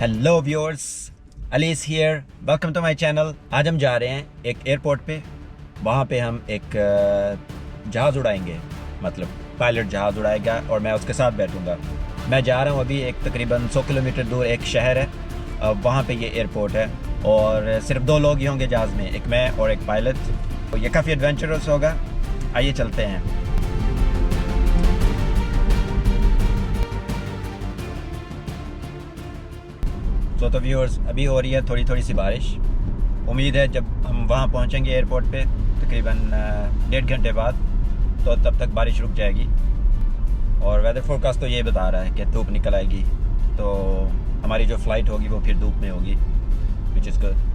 Hello viewers, Ali is here, welcome to my channel. आज हम जा रहे हैं एक एयरपोर्ट पे। वहाँ पे हम एक जहाज़ उड़ाएंगे, मतलब पायलट जहाज़ उड़ाएगा और मैं उसके साथ बैठूंगा। मैं जा रहा हूँ अभी एक तकरीबन 100 किलोमीटर दूर एक शहर है, वहाँ पे ये एयरपोर्ट है और सिर्फ 2 लोग ही होंगे जहाज़ में, एक मैं और एक पायलट। तो ये काफ़ी एडवेंचरस होगा। आइए चलते हैं। तो व्यूअर्स, अभी हो रही है थोड़ी थोड़ी सी बारिश। उम्मीद है जब हम वहाँ पहुँचेंगे एयरपोर्ट पे तकरीबन 1.5 घंटे बाद, तो तब तक बारिश रुक जाएगी। और वेदर फोरकास्ट तो ये बता रहा है कि धूप निकल आएगी, तो हमारी जो फ़्लाइट होगी वो फिर धूप में होगी, विच इज़ गुड।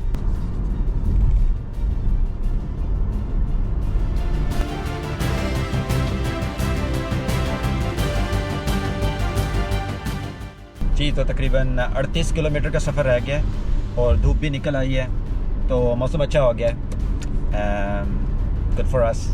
जी, तो तकरीबन 38 किलोमीटर का सफ़र रह गया है और धूप भी निकल आई है, तो मौसम अच्छा हो गया है। Good for us.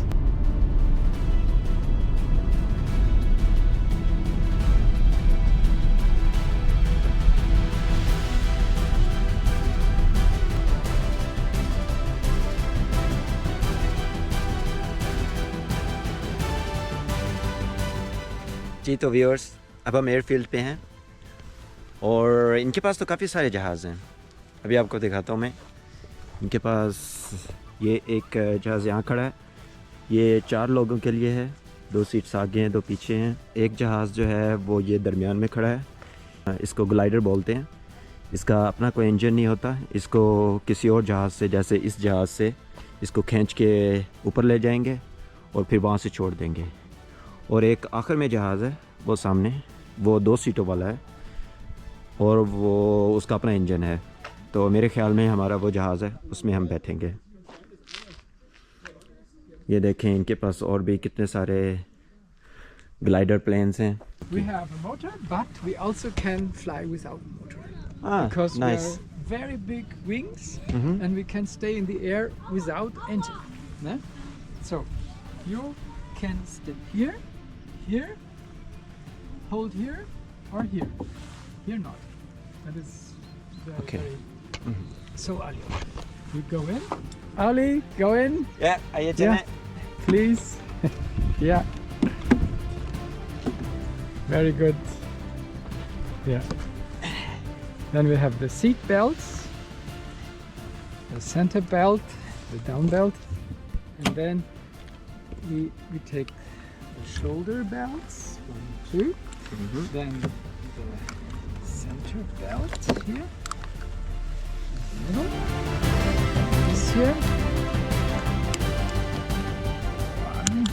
जी, तो व्यूअर्स, अब हम एयरफील्ड पे हैं और इनके पास तो काफ़ी सारे जहाज़ हैं। अभी आपको दिखाता हूँ मैं। इनके पास ये एक जहाज़ यहाँ खड़ा है, ये 4 लोगों के लिए है। 2 सीट्स आगे हैं, 2 पीछे हैं। एक जहाज़ जो है वो ये दरमियान में खड़ा है, इसको ग्लाइडर बोलते हैं। इसका अपना कोई इंजन नहीं होता, इसको किसी और जहाज़ से, जैसे इस जहाज़ से, इसको खींच के ऊपर ले जाएंगे और फिर वहाँ से छोड़ देंगे। और एक आखिर में जहाज़ है वो सामने, वो 2 सीटों वाला है और वो उसका अपना इंजन है। तो मेरे ख्याल में हमारा वो जहाज़ है, उसमें हम बैठेंगे। ये देखें, इनके पास और भी कितने सारे ग्लाइडर प्लेन्स हैं। We have a motor, but we also can fly without motor. Because nice. we are very big wings Mhm. and we can stay in the air without engine. Ne? So you can sit here, here, hold here, or here. Here not. That is very, Okay. very... So Ali, we go in. Ali, go in, आइए चलें। please. Yeah. Very good. Yeah. Then we have the seat belts, the center belt, the down belt, and then we take the shoulder belts, 1, 2. Then the center belt here, middle, this here. 1,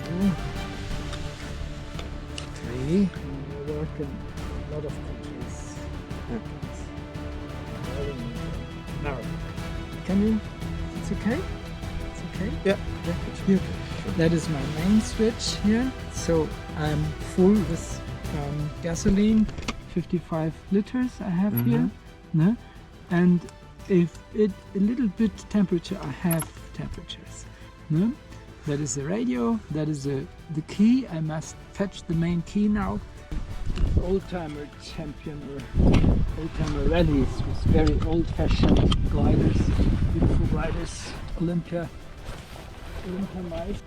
2, 3. We work in a lot of countries. Now, can you? It's okay. It's okay. Yeah. Here. That is my main switch here. So I'm full with gasoline, 55 liters I have here. No? And if it a little bit temperature, I have temperatures. No? That is the radio. That is the key. I must fetch the main key now. Old-timer champion or old-timer rallies with very old-fashioned gliders, beautiful gliders. Olympia Mike.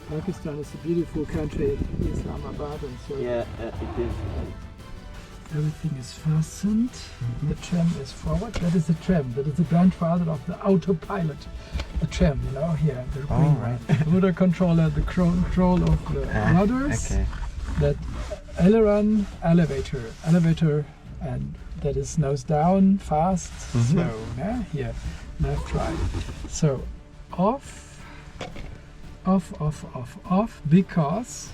Pakistan is a beautiful country, Islamabad and so. it is. Everything is fastened. The tram is forward. That is the tram. That is the grandfather of the autopilot. The tram, you know, here. The green right. rudder controller, the control of the rudders. Okay. That aileron, elevator, and that is nose down, fast, slow. Yeah? Here, left, right. So off, because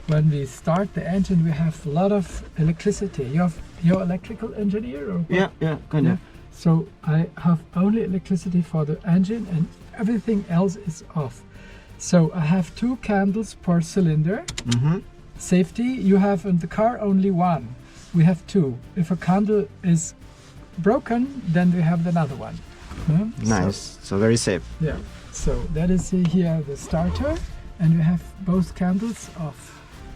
when we start the engine, we have a lot of electricity. You're electrical engineer or what? Yeah, kind of. So I have only electricity for the engine and everything else is off. So I have 2 candles per cylinder. Safety, you have in the car only 1. We have 2. If a candle is broken, then we have another one. Nice. So very safe. Yeah. So that is here the starter, and we have both candles off.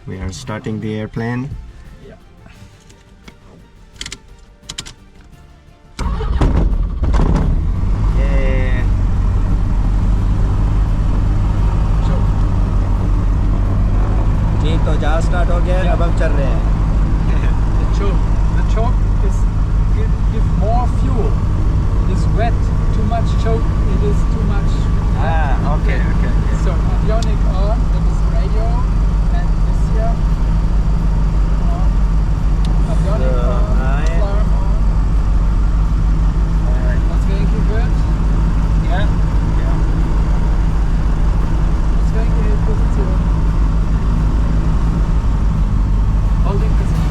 We are starting the airplane. Yeah. तो जहाज start हो गया, अब हम चल रहे हैं. The choke is give more fuel. It is wet. Too much choke. It is too much. Okay. So avionic on. That is radio, and this here. On. Avionic So, on. I- Alarm on. Was going good. Yeah. Was going in Position. Holding position.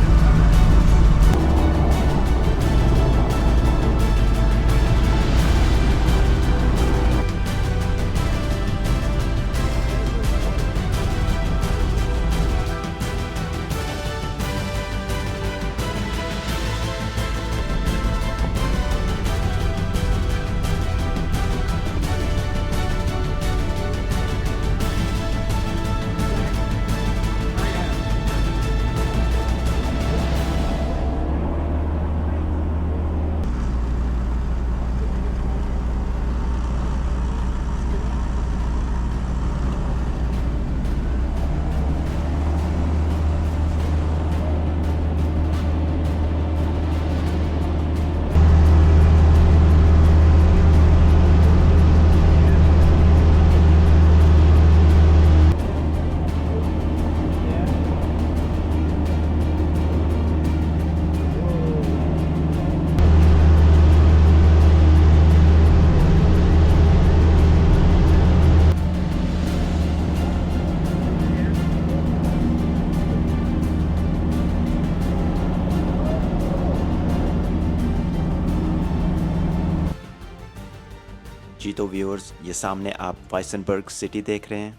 जी तो viewers, ये सामने आप वाइसनबर्ग city देख रहे हैं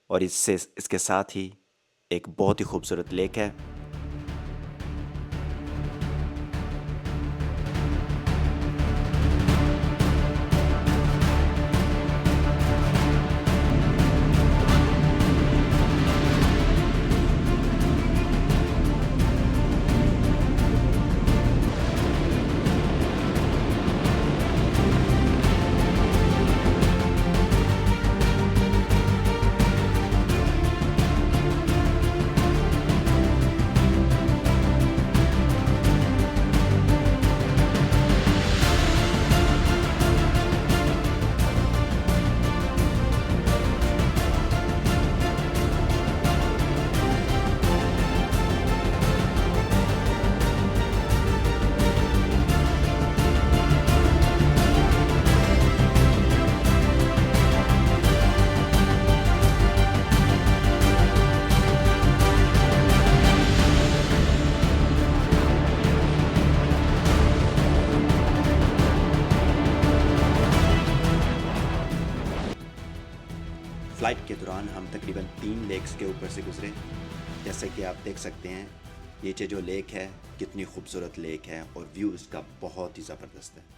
और इसके साथ ही एक बहुत ही खूबसूरत लेक है. फ्लाइट के दौरान हम तकरीबन 3 लेक्स के ऊपर से गुजरे. जैसे कि आप देख सकते हैं, ये जो लेक है कितनी खूबसूरत लेक है और व्यू इसका बहुत ही ज़बरदस्त है.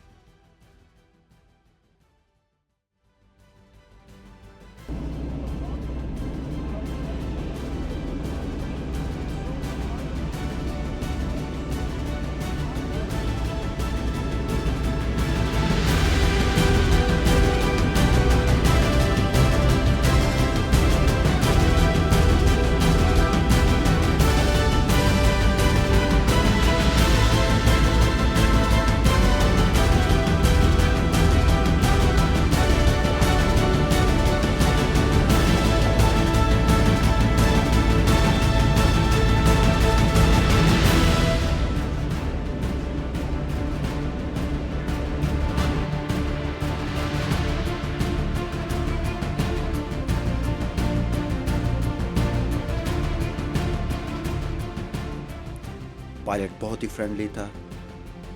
पायलट बहुत ही फ्रेंडली था.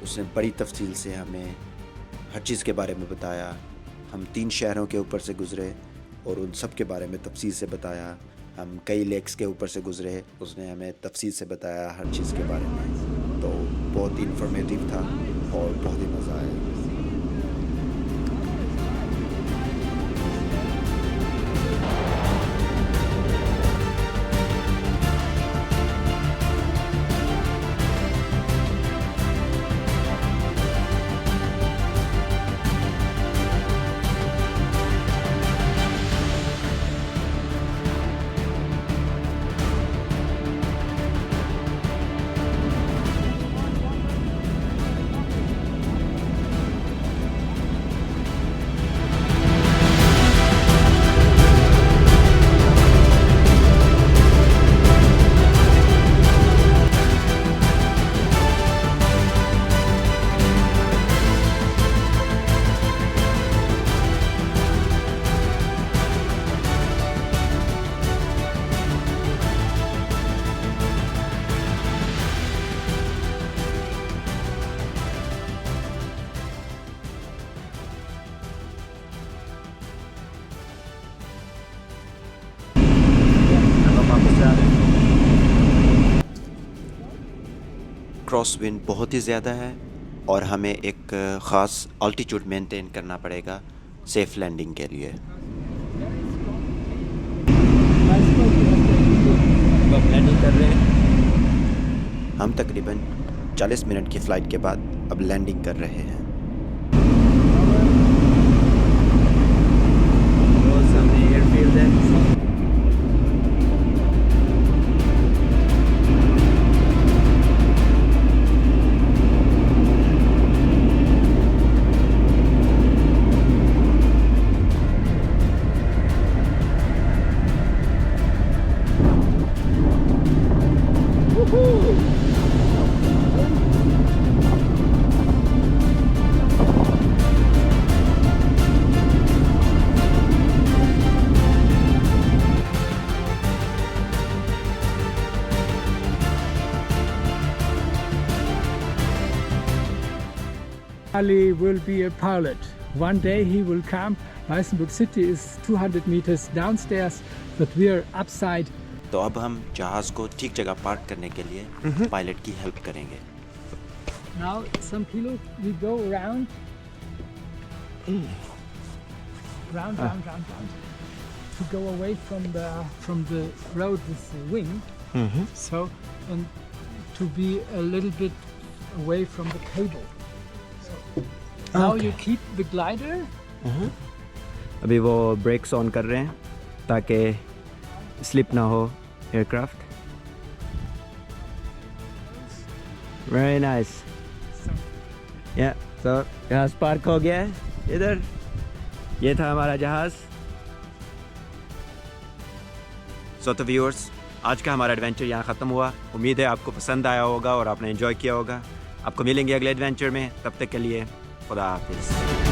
उसने बड़ी तफसील से हमें हर चीज़ के बारे में बताया. हम 3 शहरों के ऊपर से गुज़रे और उन सब के बारे में तफसील से बताया. हम कई लेक्स के ऊपर से गुज़रे, उसने हमें तफसील से बताया हर चीज़ के बारे में. तो बहुत ही इंफॉर्मेटिव था और बहुत ही मज़ा आया. क्रॉस विंड बहुत ही ज़्यादा है और हमें एक ख़ास अल्टीट्यूड मेंटेन करना पड़ेगा सेफ़ लैंडिंग के लिए। अब लैंडिंग कर रहे हैं। हम तकरीबन 40 मिनट की फ़्लाइट के बाद अब लैंडिंग कर रहे हैं। सामने एयरफील्ड है। Ali will be a pilot. One day he will come. Weißenburg city is 200 meters downstairs, but we are upside. तो अब हम जहाज़ को ठीक जगह पार्क करने के लिए पायलट की हेल्प करेंगे। Now some kilos we go round, round, to go away from the road with the wing. So and to be a little bit away from the cable. So now you keep the glider. अभी वो breaks on कर रहे हैं ताकि slip ना हो aircraft. Very nice. या तो जहाज़ पार्क हो गया है इधर। ये था हमारा जहाज़। सो तो व्यूअर्स, आज का हमारा एडवेंचर यहाँ ख़त्म हुआ। उम्मीद है आपको पसंद आया होगा और आपने एंजॉय किया होगा। आपको मिलेंगे अगले एडवेंचर में। तब तक के लिए खुदा हाफिज़।